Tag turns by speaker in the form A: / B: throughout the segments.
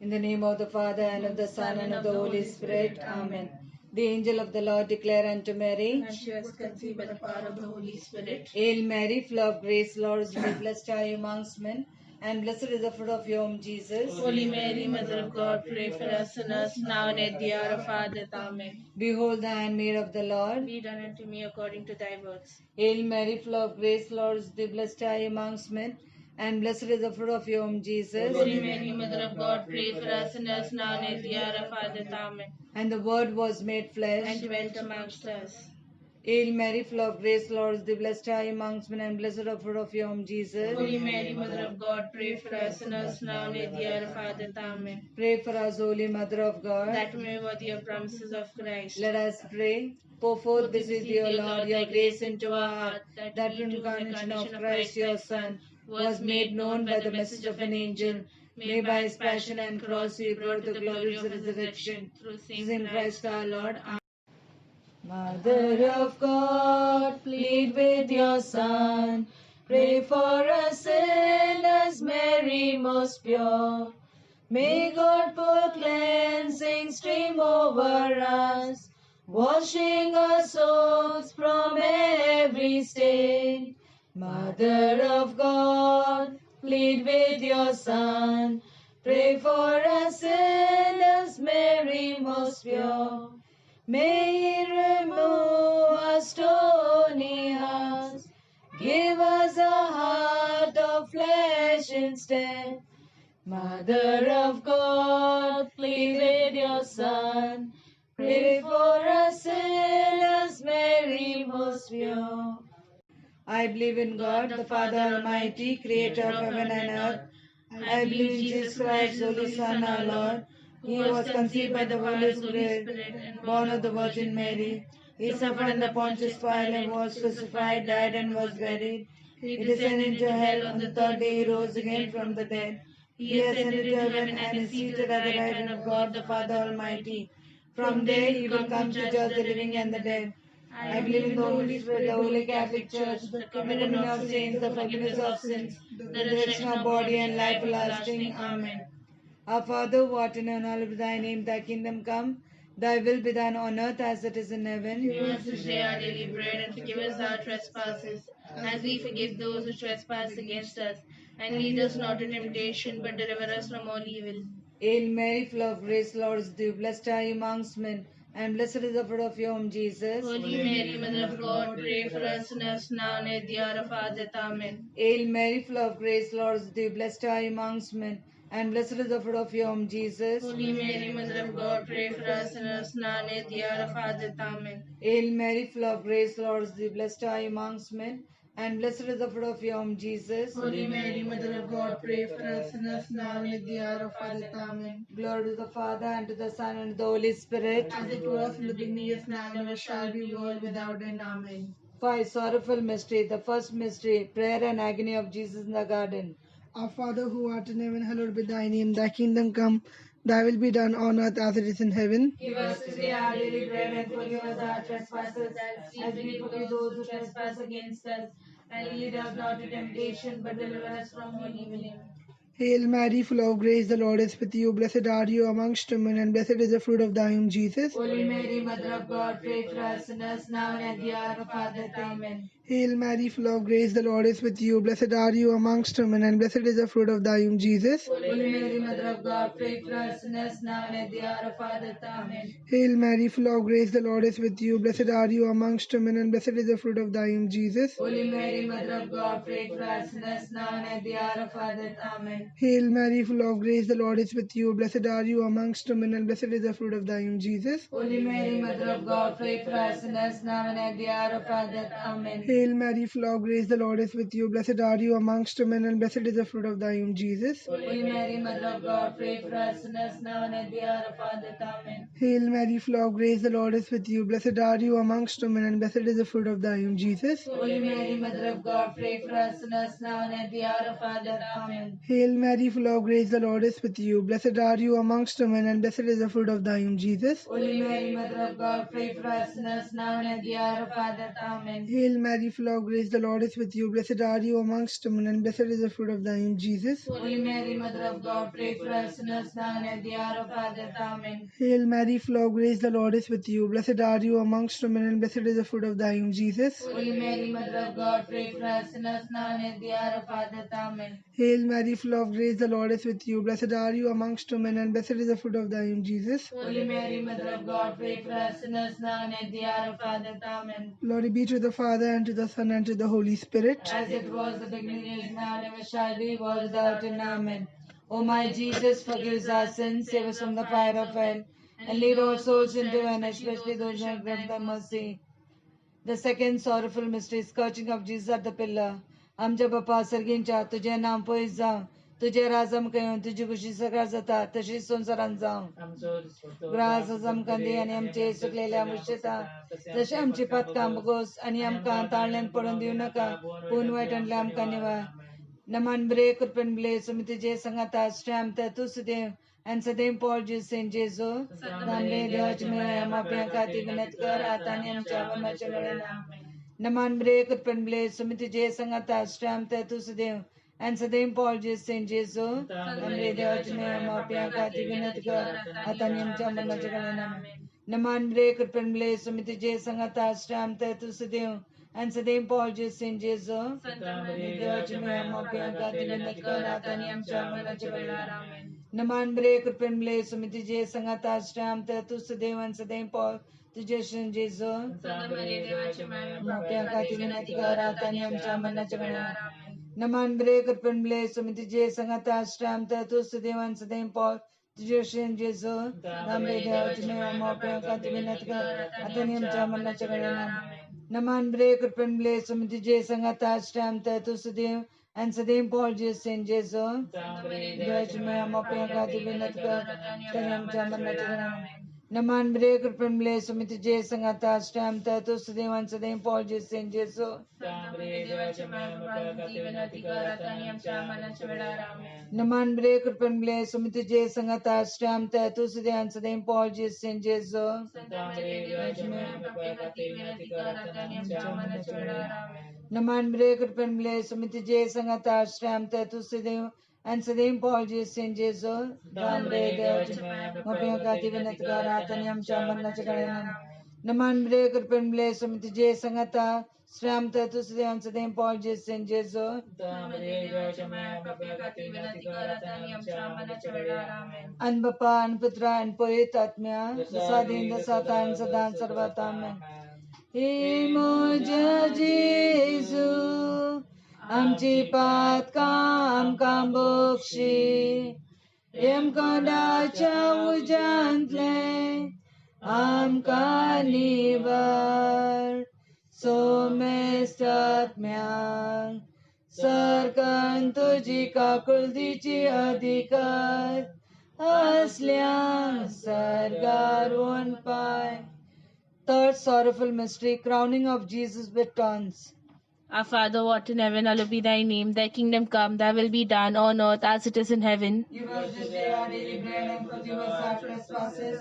A: In the name of the Father, and of the Son, and of the Holy Spirit. Amen. The angel of the Lord declared unto Mary,
B: And she was conceived by the power of the Holy Spirit.
A: Hail Mary, full of grace, Lord is with thee. Blessed are you amongst men, and blessed is the fruit of your womb, Jesus.
B: Holy Mary, Mother of God, pray for us sinners, now and at the hour of our death. Amen.
A: Behold the handmaid of the Lord.
B: Be done unto me according to thy words.
A: Hail Mary, full of grace, Lord is with thee. Blessed are you amongst men, and blessed is the fruit of your womb, Jesus.
B: Holy Mary, Mother of God, pray for us sinners, now and at the hour of our death. Amen.
A: And the Word was made flesh
B: and dwelt amongst us.
A: Hail Mary, full of grace, Lord is with thee. Blessed are you amongst men, and blessed is the fruit of your womb, Jesus.
B: Holy Mary, Mother of God, pray for us sinners, now and at the hour of our death. Amen.
A: Pray for us, Holy Mother of God,
B: that we may worthy of promises of Christ.
A: Let us pray. Pour forth, beseech thee, O Lord, your grace into our heart, that the incarnation of Christ your Son was made known by the message of an angel. May by his passion and cross he brought the glory of the resurrection.
B: Through
A: Same Christ our Lord. Amen.
B: Mother of God, plead with your Son. Pray for us sinners, Mary most pure. May God pour cleansing stream over us, washing our souls from every stain. Mother of God, plead with your Son. Pray for us sinners, Mary most pure. May he remove our stony hearts, give us a heart of flesh instead. Mother of God, plead with your Son. Pray for us sinners, Mary most pure.
A: I believe in God, the Father Almighty, creator of heaven and earth. I believe in Jesus Christ, Holy Son, our Lord. He was conceived by the Holy Spirit, born of the Virgin Mary. He suffered under Pontius Pilate, was crucified, died, and was buried. He descended into hell. On the third day he rose again from the dead. He ascended to heaven and is seated at the right hand of God, the Father Almighty. From there he will come to judge the living and the dead. I believe in the Holy Spirit, the Holy Catholic Church, the communion of saints, the forgiveness of sins, the resurrection of body, and life everlasting. Amen. Our Father, who art in heaven, hallowed be thy name. Thy kingdom come. Thy will be done on earth as it is in heaven.
B: Give us this day our daily bread, and forgive us our trespasses, as we forgive those who trespass against us. And lead us not into temptation, but deliver us from all evil.
A: Hail Mary, full of grace, Lord is with thee. Blessed are you amongst men, and blessed is the fruit of your womb, Jesus.
B: Holy Mary, Mother of God, pray for us sinners, now and at the hour of our death. Amen.
A: Hail Mary, full of grace, Lord is with thee. Blessed are you amongst men, and blessed is the fruit of your womb, Jesus.
B: Holy Mary, Mother of God, pray for us sinners, now and at the hour of our death. Amen.
A: Hail Mary, full of grace, Lord is with thee. Blessed are you amongst men, and blessed is the fruit of your womb, Jesus.
B: Holy Mary, Mother of God, pray for us sinners, now and at the hour of our death. Amen.
A: Glory to the Father, and to the Son, and to the Holy Spirit.
B: As it was in the beginning, is now, and ever shall be, world without end. Amen.
A: 5. Sorrowful mystery. The first mystery, prayer and agony of Jesus in the garden.
C: Our Father who art in heaven, hallowed be thy name. Thy kingdom come, thy will be done on earth as it is in heaven.
B: Give us today our daily bread, and forgive us our trespasses, as we forgive those who trespass against us. And lead us not into temptation, but deliver us from all evil.
C: Hail Mary, full of grace, the Lord is with you. Blessed are you amongst women, and blessed is the fruit of thy womb, Jesus.
B: Holy Mary, Mother of God, pray for us sinners, now and at the hour of our death. Amen.
C: Hail Mary, full of grace, the Lord is with you. Blessed are you amongst women, and blessed is the fruit of thy womb, Jesus.
B: Holy Mary, Mother of God, pray for us sinners, now and at the hour of our death. Amen.
C: Hail Mary, full of grace, the Lord is with you. Blessed are you amongst women, and blessed is the fruit of thy womb, Jesus.
B: Holy Mary, Mother of God, pray for us sinners, now and at the hour of our death. Amen.
C: Hail Mary, full of grace, the Lord is with you. Blessed are you amongst women, and blessed is the fruit of thy womb, Jesus.
B: Holy Mary, Mother of God, pray for us sinners, now and at the hour of our death. Amen.
C: Hail Mary, full of grace, the Lord is with you. Blessed are you amongst women, and blessed is the fruit of thy womb, Jesus.
B: Holy Mary, Mother of God, pray for us sinners, now and at the hour of our death. Amen.
C: Hail Mary, full of grace, the Lord is with you. Blessed are you amongst women, and blessed is the fruit of thy womb, Jesus.
B: Holy Mary, Mother of God, pray for us sinners, now and at the hour of our death. Amen.
C: Hail Mary, full of grace, the Lord is with you. Blessed are you amongst women, and blessed is the fruit of thy womb, Jesus.
B: Holy Mary, Mother of God, pray for us sinners now and at the hour of our death. Amen.
C: Hail Mary, full of grace, the Lord is with you. Blessed are you amongst women, and blessed is the fruit of thy womb, Jesus.
B: Holy Mary, Mother of God, pray for us sinners now and at the hour of our death. Amen.
C: Hail Mary, full of grace, the Lord is with you. Blessed are you amongst women, and blessed is the fruit of thy womb, Jesus.
B: Holy Mary, Mother of God, pray for us sinners now and at the hour of our death. Amen.
C: Hail Mary, full of grace, the Lord is with you. Blessed are you amongst women, and blessed is the fruit of thy womb, Jesus.
B: Holy Mary, Mother of God, pray for us sinners now and at the hour of our death. Amen.
C: Glory be to the Father, and to the Son, and to the Holy Spirit.
B: As it was the beginning, is now, and ever shall be, world without end. Amen. O my Jesus, forgive us our sins, save us from the fire of hell, and lead all souls into heaven, especially those who have thy mercy. The second sorrowful mystery, scourging of Jesus at the pillar. आमच्या बापा सर्गींच्या तुझे नाम पयस जावं, तुझे राजम कयून तुझी खुशी सगळ्या जाता तशीच संवसारांत जावं. ग्रास आमकां दे आनी आमचे सुकलेल्या मुश्यता जशें आमची पातकां बगोस आनी आमकां ताळ्यान पडून दिवं नाका, पूण वायटांतले आमकां निवार. Naman bre kurpen ble sumiti je sangata stram ta tu sudev and sadem Paul je Saint Jesu namre dewach me amapya kati vinat kar atani am chavan na chagalena. Naman bre kurpen ble sumiti je sangata stram ta tu sudev and sadem Paul je Saint Jesu namre dewach me amapya kati vinat kar atani am chavan na chagalena. Naman bre kurpen ble sumiti je sangata stram ta tu sudev and Saint Paul je Saint Jesu Naman bre kurpen ble sumiti je sangata stram ta tu sudev and Saint Paul tu je Saint Jesu mapya kati vinati karatani am chamana chamana. Naman bre kurpen ble sumiti je sangata stram ta tu sudev and Saint Paul tu je Saint Jesu namre dewach me mapya kati vinati karatani am chamana chamana. Naman bre kurpen ble sumiti je sangata stram ta tu sudev and Saint Paul je Saint Jesu dewach me mapya kati vinati karatani am chamana chamana. Naman bre kurpen ble sumiti je sangata stram ta tu sudev and Saint Paul je Saint Jesu Naman bre kurpen ble sumiti je sangata stram ta tu sudev and Saint Paul je Saint Jesu Naman bre kurpen ble sumiti je sangata stram ta tu sudev and Saint Paul je Saint Jesu namre dewach mapya kati vinat karatani am chaman chagalena. Naman bre kurpen ble sumiti je sangata stram ta tu sudev and Saint Paul je Saint Jesu and Bapa and Putra and Poet Atmya Sadin the Satan Sadan Sarvatam. Imoja Jesu amchi patkam kambokshi em kodacha ujantle am kanivar so mestatmyang sarkan tuji kakuldichi adhikar aslyang sargarun pai. Third sorrowful mystery, crowning of Jesus with thorns.
D: Our Father, who art in heaven, hallowed be thy name. Thy kingdom come, thy will be done on earth as it is in heaven.
B: Give us this day our daily bread and forgive us our trespasses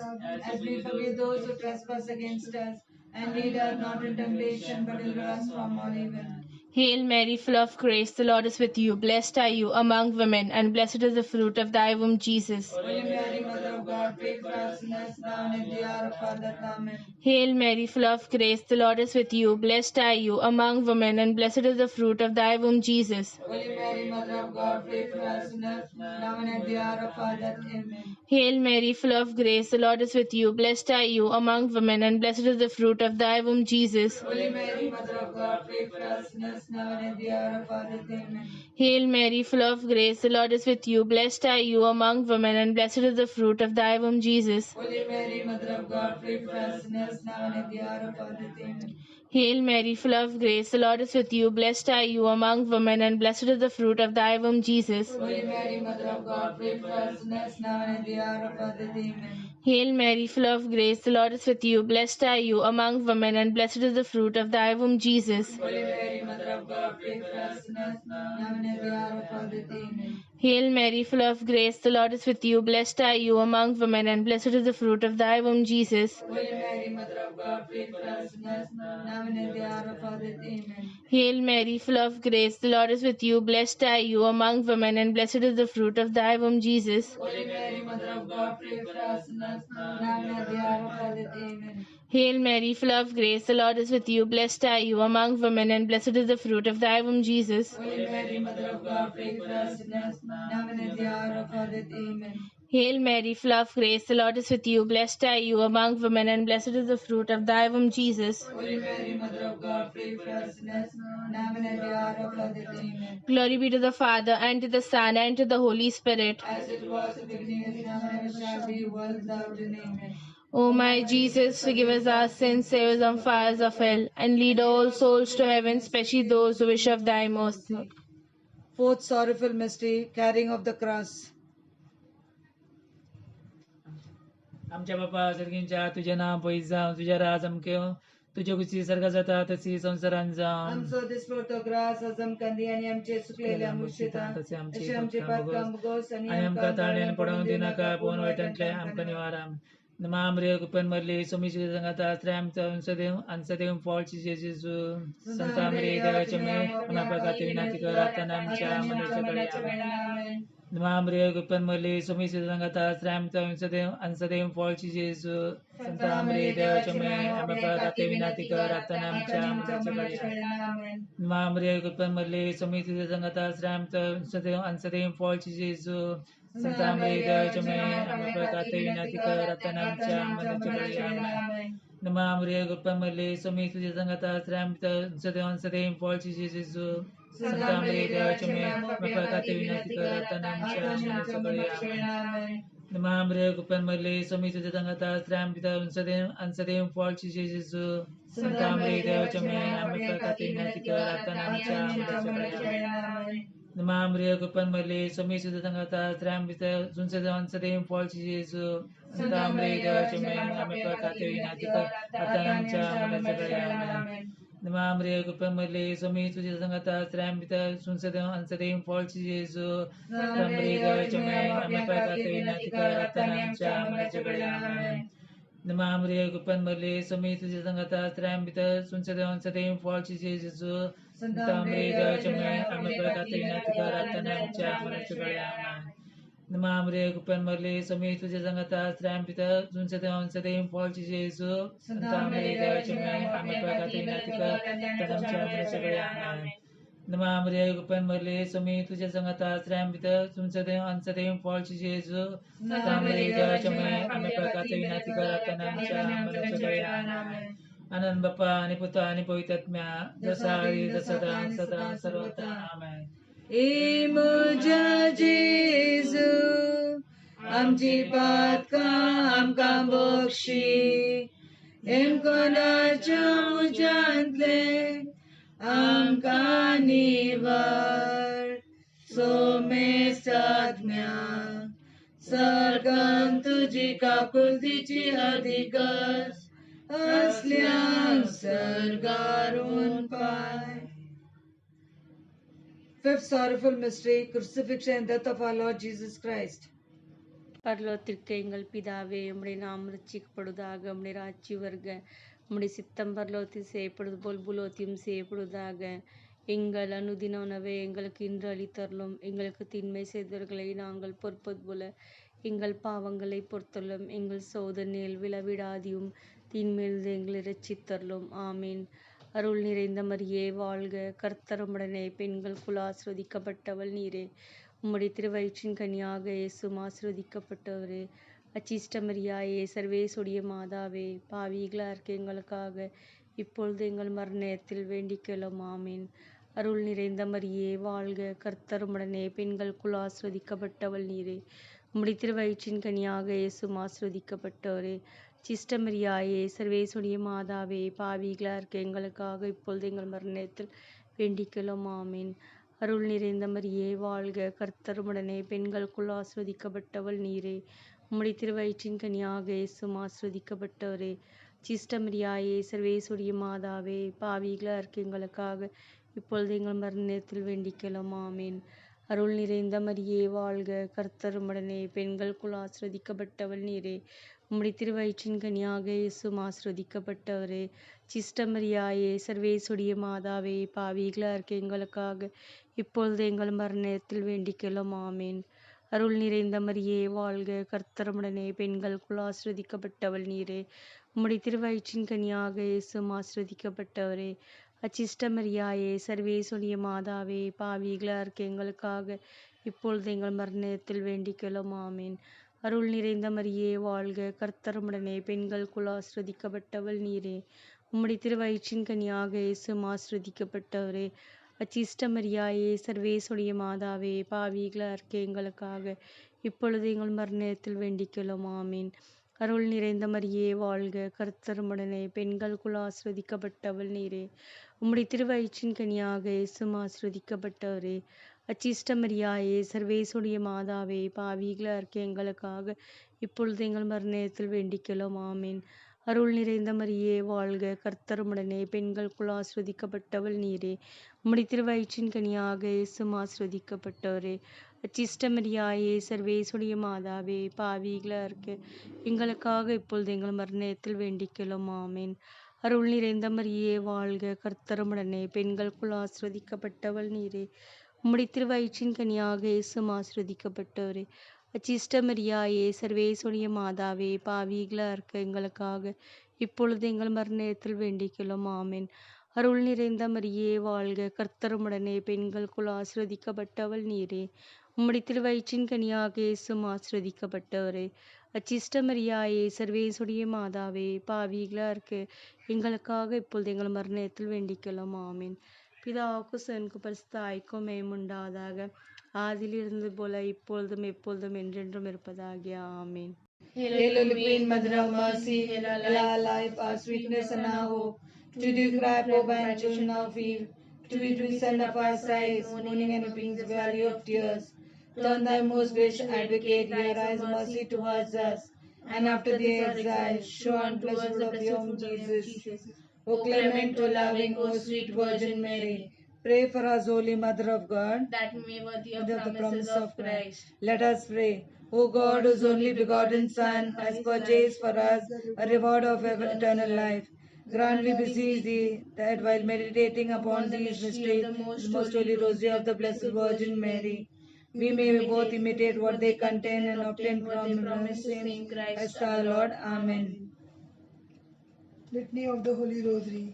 B: as we forgive those who trespass against us. And lead us not into temptation but deliver us from all evil.
D: Hail Mary, full of grace, the Lord is with you. Blessed are you among women, and blessed is the fruit of thy womb, Jesus.
B: Holy Mary, Mother of God, pray for us sinners now and at the hour of our death. Amen.
D: Hail Mary, full of grace, the Lord is with you. Blessed are you among women, and blessed is the fruit of thy womb, Jesus.
B: Holy Mary, Mother of God, pray for us sinners now and at the hour of our death. Amen.
D: Hail Mary, full of grace, the Lord is with you. Blessed are you among women, and blessed is the fruit of thy womb, Jesus.
B: Holy Mary, Mother of God, pray for us sinners now and at the hour of our death. Amen.
D: Hail Mary, full of grace, the Lord is with you. Blessed are you among women, and blessed is the fruit of thy womb, Jesus.
B: Holy Mary, Mother of God, pray for us sinners now and at the hour of our death. Amen.
D: Hail Mary, full of grace, the Lord is with you. Blessed are you among women, and blessed is the fruit of thy womb, Jesus.
B: Holy Mary, Mother of God, pray for us sinners now and at the hour of our death. Amen.
D: Hail Mary, full of grace, the Lord is with you. Blessed are you among women, and blessed is the fruit of thy womb, Jesus.
B: Holy Mary, Mother of God, pray for us sinners now and at the hour of our death. Amen.
D: Hail Mary, full of grace, the Lord is with you. Blessed are you among women, and blessed is the fruit of thy womb, Jesus.
B: Holy Mary, Mother of God, pray for us sinners, now and at the hour of our death. Amen.
D: Hail Mary, full of grace, the Lord is with you. Blessed are you among women, and blessed is the fruit of thy womb, Jesus.
B: Holy Mary, Mother of God, pray for us sinners, now and at the hour of our death. Amen.
D: Hail Mary, full of grace, the Lord is with you. Blessed are you among women, and blessed is the fruit of thy womb, Jesus.
B: Holy Mary, Mother of God, pray for us sinners, now and at the hour of our death. Amen.
D: Hail Mary, full of grace, the Lord is with you. Blessed are you among women, and blessed is the fruit of thy womb, Jesus.
B: Holy Mary, Mother of God, pray for us sinners, now and at the hour of our death. Amen.
D: Glory be to the Father, and to the Son, and to the Holy Spirit.
B: As it was in the beginning, is now, and ever shall be, world without end. Amen.
D: O my Jesus, forgive us our sins, save us from fires of hell, and lead all souls to heaven, especially those who wish of thy mercy.
B: Fourth sorrowful mystery, carrying of the cross.
E: आमच्या बापा सर्गींच्या तुझे नाव पळीत जावं तुझ्या राज अमकेव तुझ्या कुशी सर्ग जाता तशी संसारान जावं
B: आमचो दिसलो तो ग्रास अजम कंदी आणि आमचे सुकलेले आमुषिता
E: तसे
B: अशे आमचे पातकाम बगोस
E: आणि आमकां ताळ्यान पडोवंक दिनाका पोवन वयतांतले आमकां निवारा नमामरे कुपन मरली सोमीची संगाता आश्रय सदैव आणि सदैव फॉलची जेजू संता मरे देवाचे मे अनापकाते विनाती कर आता आमच्या मनाच्या कडे नमामरे कुपन मरली सोमीची संगाता आश्रय सदैव आणि सदैव फॉलची जेजू संता मरे देवाचे मे अनापकाते विनाती कर आता आमच्या मनाच्या कडे नमामरे कुपन मरली सोमीची संगाता आश्रय सदैव आणि सदैव फॉलची जेजू Santa Maria, Jamai, Amapakate Vinatika, Ratanamcha, Manachakari, Nama Maria, Gupamale, Somi to the Zangata, Tramta, Sadan Sadam, Polchi Jesus, Santa Maria, Jamai, Amapakate Vinatika, Ratanamcha, Manachakari, Nama Maria, Gupamale, Somi to the Zangata, Tramta, Sadam, and Sadam, Polchi Jesus, Santa Maria, Jamai, Amapakate Vinatika, Ratanamcha, Manachakari. Namamria Gupan Male, Somi to the Tangata, Tramita, Sunsadan Sadam, Polchi Jesus, Santa Maria, Jamai, Amapakate Vinatika, Ratanamcha, Manachakari. Namamria Gupan Male, Somi to the Tangata, Tramita, Sunsadan Sadam, Polchi Jesus, Santa Maria, Jamai, Amapakate Vinatika, Ratanamcha, Manachakari. Namamria Gupan Male, Somi to the Tangata, Tramita, Sunsadan Sadam, Polchi Jesus, Santa Maria, Jamai, Amapakate Vinatika, Ratanamcha, Manachakari. Namamre Gupan Male, Somi to the Zangata, Trampita, Sunsadan Sadam, Polchi Jesus, Santa Maria, Jamai, Amapakate Vinatika, Ratanamcha, Manachakari. Namamre Gupan Male, Somi to the Zangata, Trampita, Sunsadan Sadam, Polchi Jesus, Santa Maria, Jamai, Amapakate Vinatika, Ratanamcha, Manachakari. Anan Bapa, ani Putra, ani Pavitratma, dasari dasada sada sarvata. Amen.
B: इमुजा जेजू आमची पातका आमका बक्षी एमकोनाच्या मुजांतले आमका निवार सोमेस्तात्म्या सर्गन तुझी काकुलतीची अधिकस असल्या सर्गारून पाय. Fifth sorrowful mystery, crucifixion and death of our Lord Jesus Christ.
F: பரலோகத்திற்கு எங்கள் பிதாவே, உம்முடைய நாமம் ரட்சிக்கப்படுவதாக, உம்முடைய ராஜ்யம் வருக, உம்முடைய சித்தம் பரலோகத்தில் செய்யப்படுவது போல் பூலோகத்திலும் செய்யப்படுவதாக. எங்கள் அனுதின உணவை எங்களுக்கு இன்று அளித்தருளும். எங்களுக்கு தீன்மை செய்தவர்களை நாங்கள் பொறுப்பது போல எங்கள் பாவங்களை பொறுத்தருளும். எங்கள் சோதனையில் விழவிடாதியும் தீன்மையிலிருந்து எங்களை இரட்சித்தருளும். ஆமீன். அருள் நிறைந்த மரியே வாழ்க, கர்த்தர் உம்முடனே, பெண்களுக்குள் ஆசீர்வதிக்கப்பட்டவள் நீரே. உம்முடைய திருவயிற்றின் கனியாக இயேசுவும் ஆசீர்வதிக்கப்பட்டவரே. அச்சிஷ்ட மரியாயே, சர்வேசுடைய மாதாவே, பாவிகளாக இருக்க எங்களுக்காக இப்பொழுது எங்கள் மரண நேரத்தில் வேண்டிக் கொள்ளும். ஆமீன். அருள் நிறைந்த மரியே வாழ்க, கர்த்தர் உம்முடனே, பெண்களுக்குள் ஆசீர்வதிக்கப்பட்டவள் நீரே. உம்முடைய திருவயிற்றின் கனியாக இயேசுவும் ஆசீர்வதிக்கப்பட்டவரே. சிஷ்ட மரியாயே, சர்வேசுடைய மாதாவே, பாவிகளாக இருக்க எங்களுக்காக இப்பொழுது எங்கள் மரண நேரத்தில் வேண்டிக் கொள்ளும். ஆமீன். அருள் நிறைந்த மரியே வாழ்க, கர்த்தர் உம்முடனே, பெண்களுக்குள் ஆசீர்வதிக்கப்பட்டவள் நீரே. உம்முடைய திருவயிற்றின் கனியாக இயேசுவும் ஆசீர்வதிக்கப்பட்டவரே. சிஷ்ட மரியாயே, சர்வேசுடைய மாதாவே, பாவிகளாக இருக்க எங்களுக்காக இப்பொழுது எங்கள் மரண நேரத்தில் வேண்டிக் கொள்ளும். ஆமீன். அருள் நிறைந்த மரியே வாழ்க, கர்த்தர் உம்முடனே, பெண்களுக்குள் ஆசிரதிக்கப்பட்டவள் நீரே. உம்முடைய திருவயிற்றின் கனியாக இயேசுவும் ஆசிரதிக்கப்பட்டவரே. சிஸ்டமரியாயே, சர்வேசுடைய மாதாவே, பாவிகளா இருக்க எங்களுக்காக இப்பொழுது எங்கள் மரணத்தில் வேண்டிக்கொள்ளும். ஆமேன். அருள் நிறைந்த மரியே வாழ்க, கர்த்தர் உம்முடனே, பெண்களுக்குள் ஆசிரதிக்கப்பட்டவள் நீரே. உம்முடைய திருவயிற்றின் கனியாக இயேசுவும் ஆசிரதிக்கப்பட்டவரே. அச்சிஷ்டமரியாயே, சர்வேசுடைய மாதாவே, பாவிகளா இருக்க எங்களுக்காக இப்பொழுது எங்கள் மரணத்தில் வேண்டிக்கொள்ளும். ஆமேன். அருள் நிறைந்த மரியே வாழ்க, கர்த்தர் உம்முடனே, பெண்களுக்குள் ஆசிரதிக்கப்பட்டவள் நீரே. உம்முடைய திருவயிற்றின் கனியாக இயேசுவும் ஆசிரதிக்கப்பட்டவரே. அச்சிஷ்டமரியாயே, சர்வேசுடைய மாதாவே, பாவிகளா இருக்க எங்களுக்காக இப்பொழுது எங்கள் மரணத்தில் வேண்டிக்கொள்ளும். ஆமேன். அருள் நிறைந்த மரியே வாழ்க, கர்த்தர் உம்முடனே, பெண்களுக்குள் ஆசிரதிக்கப்பட்டவள் நீரே. உம்முடைய திருவயிற்றின் கனியாக இயேசுவும் ஆசிரதிக்கப்பட்டவரே. அச்சிஷ்டமரியாயே, சர்வேசுடைய மாதாவே, பாவிகளா இருக்க எங்களுக்காக இப்பொழுது எங்கள் மரணத்தில் வேண்டிக்கொள்ளும். ஆமேன். அருள் நிறைந்த மரியே வாழ்க, கர்த்தர் உம்முடனே, பெண்களுக்குள் ஆசிரதிக்கப்பட்டவள் நீரே. உம்முடைய திருவயிற்றின் கனியாக இயேசுவும் ஆசிரதிக்கப்பட்டவரே. அச்சிஷ்டமரியாயே, சர்வேசுடைய மாதாவே, பாவிகளா இருக்க எங்களுக்காக இப்பொழுது எங்கள் மரணத்தில் வேண்டிக்கொள்ளும். ஆமேன். அருள் நிறைந்த மரியே வாழ்க, கர்த்தர் உம்முடனே, பெண்களுக்குள் ஆசிரதிக்கப்பட்டவள் நீரே. உம்முடைய திருவயிற்றின் கனியாக இயேசுவும் ஆசிரதிக்கப்பட்டவரே. அச்சிஷ்டமரியாயே, சர்வேசுடைய மாதாவே, பாவிகளா இருக்க எங்களுக்காக இப்பொழுது எங்கள் மரணத்தில் வேண்டிக்கொள்ளும். ஆமேன். அருள் நிறைந்த மரியே வாழ்க, கர்த்தர் உம்முடனே, பெண்களுக்குள் ஆசிரதிக்கப்பட்டவள் நீரே. உம்முடைய திருவயிற்றின் கனியாக இயேசுவும் ஆசிரதிக்கப்பட்டவரே. அச்சிஷ்டமரியாயே, சர்வேசுடைய மாதாவே, பாவிகளா இருக்க எங்களுக்காக இப்பொழுது எங்கள் மரணத்தில் வேண்டிக்கொள்ளும். ஆமேன். பிதாவுக்கு சுதனுக்கு பரிசுத்த ஆவிக்கும் மகிமை உண்டாவதாக. ஆதியில் இருந்தது போல இப்பொழுதும் எப்பொழுதும் என்றென்றும் இருப்பதாக. ஆமேன்.
A: Hail, Holy Queen, Mother of Mercy, hail our life, our sweetness and our hope. To thee cry, poor and children of Eve. To thee we send up our sighs, mourning and weeping the valley of tears. Turn thy most gracious advocate, your eyes of mercy towards us, and after the exile, show unto us the blessed Jesus. O clement, O loving, O sweet Virgin Mary, pray for us, Holy Mother of God,
D: that we may worthy of
A: the promise of
D: Christ.
A: Let us pray. O God, whose only begotten Son has purchased for us a reward of eternal life, grant, we beseech thee, that while meditating upon these mysteries, the most holy rosary of the Blessed Virgin Mary, we may both imitate what they contain and obtain from the same Christ our Lord. Amen.
C: Litany of the Holy Rosary.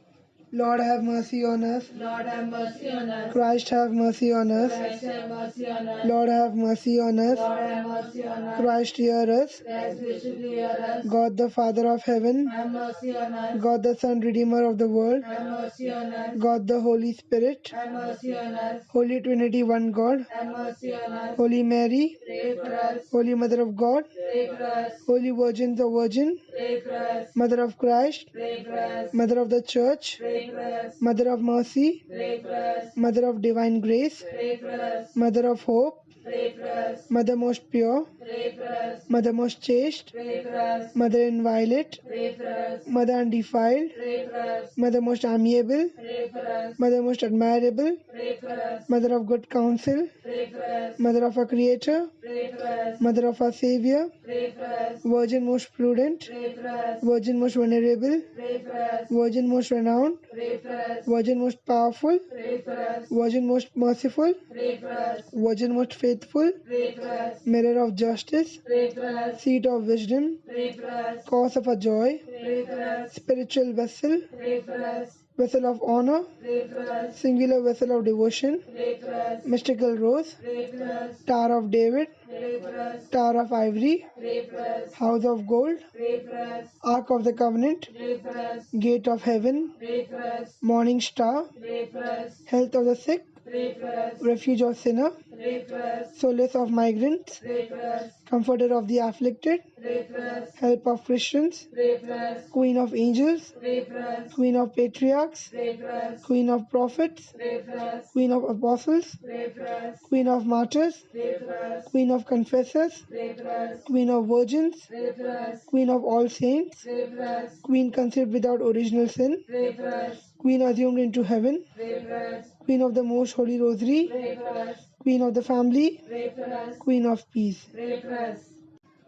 C: Lord have mercy on us.
A: Lord have mercy on us.
C: Christ have mercy on us.
A: Christ have mercy on us.
C: Lord have mercy on us.
A: Lord have mercy on us.
C: Christ hear us.
A: Christ graciously hear us.
C: God the Father of heaven.
A: Have mercy on us.
C: God the Son, Redeemer of the world.
A: Have mercy on us.
C: God the Holy Spirit.
A: Have mercy on us.
C: Holy Trinity, one God.
A: Have mercy on us.
C: Holy Mary.
A: Pray for us.
C: Holy Mother of God.
A: Pray for us.
C: Holy Virgin, the Virgin.
A: Pray for us.
C: Mother of Christ.
A: Pray for us.
C: Mother of the Church.
A: Pray for us.
C: Mother of Mercy.
A: Pray for us.
C: Mother of Divine Grace.
A: Pray for us.
C: Mother of Hope.
A: Pray for us.
C: Mother most pure.
A: Pray for us.
C: Mother most chaste.
A: Pray for us.
C: Mother inviolate.
A: Pray for us.
C: Mother undefiled.
A: Pray for us.
C: Mother most amiable.
A: Pray for us.
C: Mother most admirable.
A: Pray for us.
C: Mother of good counsel.
A: Pray for us.
C: Mother of our Creator.
A: Pray for us.
C: Mother of our Savior.
A: Pray for us.
C: Virgin most prudent.
A: Pray for us.
C: Virgin most venerable.
A: Pray for us.
C: Virgin most renowned.
A: Pray for us.
C: Virgin most powerful.
A: Pray for us.
C: Virgin most merciful.
A: Pray for us.
C: Virgin most faithful.
A: Pray for us.
C: Mirror of justice.
A: Pray for us.
C: Seat of wisdom.
A: Pray for us.
C: Cause of our joy.
A: Pray for us.
C: Spiritual vessel.
A: Pray for us.
C: Vessel of honor.
A: Pray for us.
C: Singular vessel of devotion.
A: Pray for us.
C: Mystical rose.
A: Pray for us.
C: Tower of David.
A: Pray for us.
C: Tower of ivory.
A: Pray for us.
C: House of gold.
A: Pray for us.
C: Ark of the covenant.
A: Pray for us.
C: Gate of heaven.
A: Pray for us.
C: Morning star.
A: Pray for us.
C: Health of the sick.
A: Pray for us.
C: Refuge of sinner.
A: Pray for us.
C: Solace of migrants.
A: Pray for us.
C: Comforter of the afflicted.
A: Pray for us.
C: Help of Christians.
A: Pray for us.
C: Queen of angels.
A: Pray for us.
C: Queen of patriarchs.
A: Pray for us.
C: Queen of prophets.
A: Pray for us.
C: Queen of apostles.
A: Pray for us.
C: Queen of martyrs.
A: Pray for us.
C: Queen of confessors.
A: Pray for us.
C: Queen of virgins.
A: Pray for us.
C: Queen of all saints.
A: Pray for us.
C: Queen conceived without original sin.
A: Pray for us.
C: Queen assumed into heaven.
A: Pray for us.
C: Queen of the most holy rosary.
A: Pray for us.
C: Queen of the family,
B: Pray for us.
C: Queen of peace.
B: Pray for us.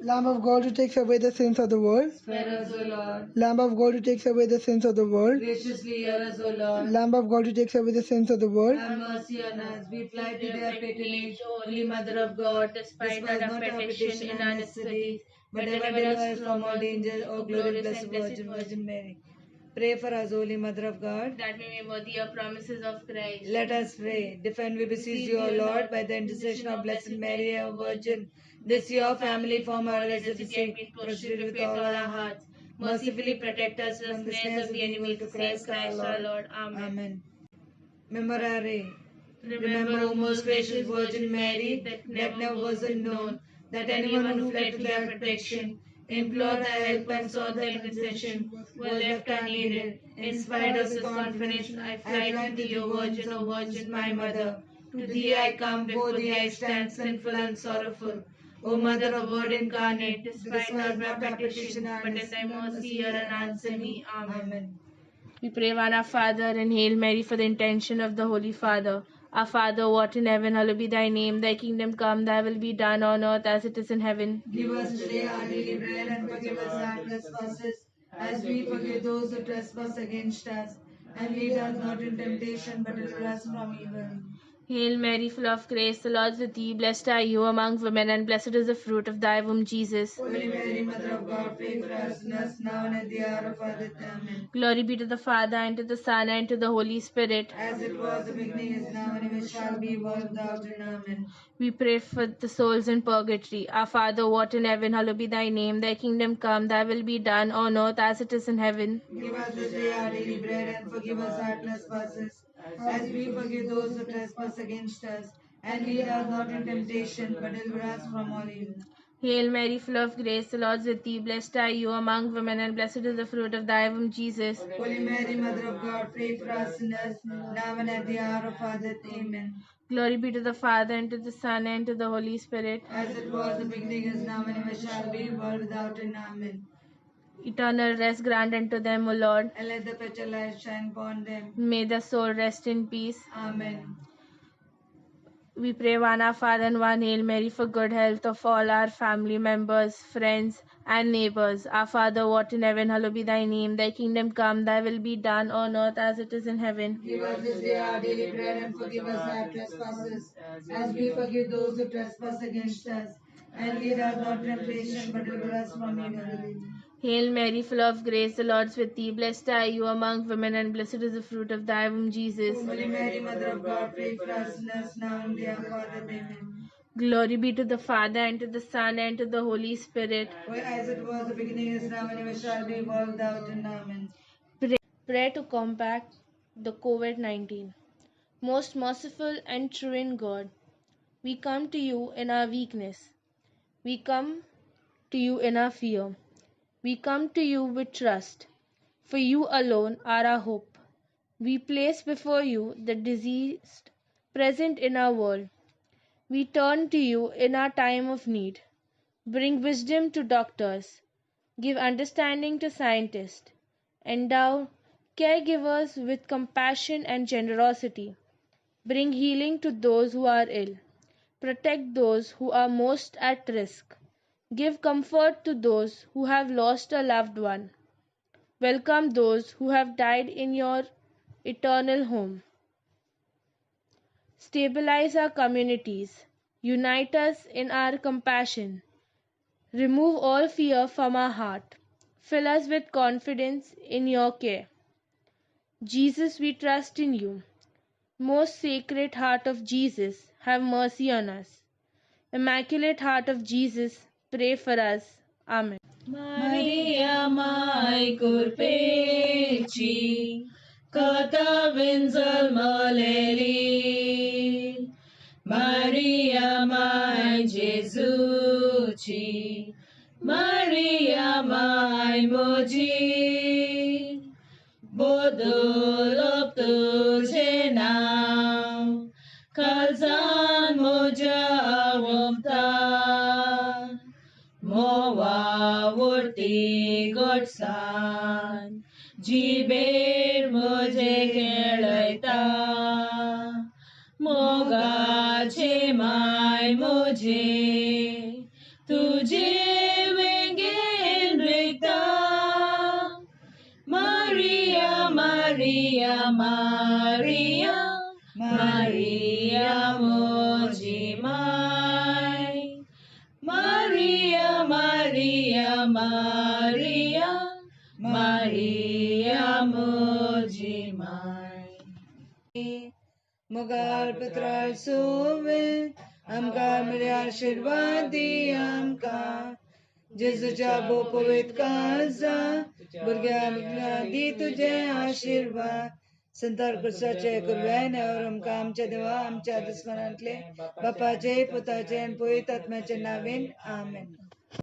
C: Lamb of God who takes away the sins of the world.
B: Spare us, O Lord.
C: Lamb of God who takes away the sins of the world.
B: Graciously hear us, O Lord.
C: Lamb of God who takes away the sins of the world.
B: Have mercy on us. We fly to their patronage, Holy Mother of God. Despise not our petition in our necessities, but deliver us from all danger, O glorious blessed Virgin Mary. Pray for us, Holy Mother of God,
D: that we may worthy your promises of Christ.
B: Let us pray. Defend, we beseech you, O Lord, by the intercession of Blessed Mary, our Virgin, this your family from our necessity, proceed with all our hearts. Mercifully protect us from the snares of the enemy, to Christ our Lord. Amen. Memorare. Remember, O most gracious Virgin Mary, that never was it known that anyone who fled to their protection, implored thy help and sought thy intercession, was left unneeded. In spite of this confidence, I fly to thee, O Virgin, my Mother. To thee I come, before thee I stand, sinful and sorrowful. O Mother of Word incarnate, despise not my petition, but in thy mercy hear and answer me. Amen.
D: We pray one our Father and Hail Mary for the intention of the Holy Father. Our Father, who art in heaven, hallowed be thy name. Thy kingdom come, thy will be done on earth as it is in heaven.
B: Give us today our daily bread and forgive us our trespasses, as we forgive those who trespass against us. And lead us not in temptation, but deliver us from evil.
D: Hail Mary, full of grace, the Lord is with thee. Blessed are you among women, and blessed is the fruit of thy womb, Jesus.
B: Holy Mary, Mother of God, pray for us sinners, now and at the hour of our death. Amen.
D: Glory be to the Father, and to the Son, and to the Holy Spirit.
B: As it was in the beginning, is now, and ever shall be, world without end. Amen.
D: We pray for the souls in purgatory. Our Father, who art in heaven, hallowed be thy name. Thy kingdom come, thy will be done on earth as it is in heaven.
B: Give us this day our daily bread, and forgive us our trespasses, as we forgive those who trespass against us. And lead us not in temptation, but deliver us from all evil.
D: Hail Mary, full of grace, the Lord is with thee. Blessed are you among women, and blessed is the fruit of thy womb, Jesus.
B: Holy Mary, Mother of God, pray for us sinners, now and at the hour of our death. Amen.
D: Glory be to the Father, and to the Son, and to the Holy Spirit.
B: As it was in the beginning, is now, and ever shall be, world without end. Amen.
D: Eternal rest grant unto them, O Lord.
B: And let the perpetual light shine upon them.
D: May the soul rest in peace.
B: Amen.
D: We pray one our Father and one Hail Mary for good health of all our family members, friends, and neighbors. Our Father, who art in heaven, hallowed be thy name. Thy kingdom come, thy will be done on earth as it is in heaven.
B: Give us this day our daily bread, and forgive us our trespasses, as we forgive those who trespass against us. And lead us not in temptation, but deliver us from evil.
D: Hail Mary, full of grace, the Lord is with thee. Blessed are you among women, and blessed is the fruit of thy womb, Jesus.
B: Holy Mary, Mother of God, pray for us sinners, now and at the hour of our death. Amen.
D: Glory be to the Father, and to the Son, and to the Holy Spirit.
B: As it was in the beginning, is now, and ever shall be, world without end. Amen.
D: Prayer to combat the COVID-19. Most merciful and true God, we come to you in our weakness. We come to you in our fear. We come to you with trust, for you alone are our hope. We place before you the diseased present in our world. We turn to you in our time of need. Bring wisdom to doctors. Give understanding to scientists. Endow caregivers with compassion and generosity. Bring healing to those who are ill. Protect those who are most at risk. Give comfort to those who have lost a loved one. Welcome those who have died in your eternal home. Stabilize our communities. Unite us in our compassion. Remove all fear from our heart. Fill us with confidence in your care. Jesus, we trust in you. Most Sacred Heart of Jesus, have mercy on us. Immaculate Heart of Jesus, pray for us. Amen.
B: Maria mai curpeci, cata vinzel maleli. Maria mai Jesuci, Maria mai moji. Bodolop tuje now, kalzan moja awamta. Moa wurti godsan, jiber moje kelaita. Moga che
E: माय मुझे तुझे वेंगे नृत्य Maria, Maria, Maria, Maria muझे माय Maria, Maria, Maria, Maria मुझे माय
B: Mugar Patral Suve, Amka मेरे आशीर्वाद दी आमका जिसुच्या बोपवित काजा भुरग्या दी तुझे आशीर्वाद संतार कुर्साचे कुर्बान और आमका आमच्या देवा आमच्या दुश्मनांतले बापाचे पुताचे आणि पवित्र आत्म्याचे नावेन आमेन